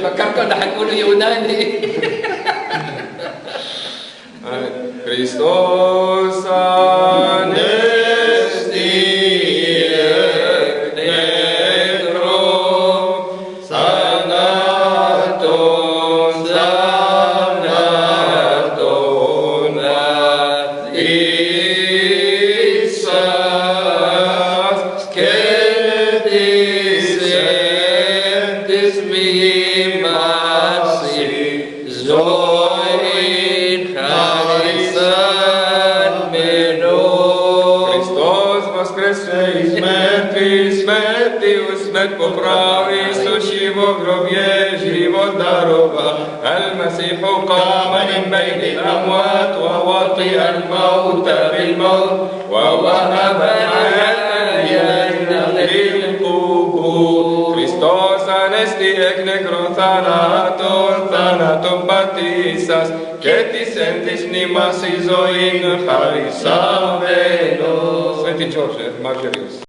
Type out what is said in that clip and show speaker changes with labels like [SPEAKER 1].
[SPEAKER 1] فكركم حتقولوا يوناني.
[SPEAKER 2] Χριστός ανέστη εκ νεκρών, θανάτων θανάτων αδείσας και της μήμας ζωήν χαρίσαν μενών.
[SPEAKER 3] Χριστός воскресе из мертвых, смертью смерть поправи, сущего в гробе живот дарова. المسيح قام من بين الأموات ووطئ الموت بالموت ووهب حياة للقبور. Χριστός ανέστη εκ νεκρών θανάτων πατήσας και της εν της μνήμας η ζωήν χαρισάμενος. Σβέντη Τζόρτζε, Μαργαρίος.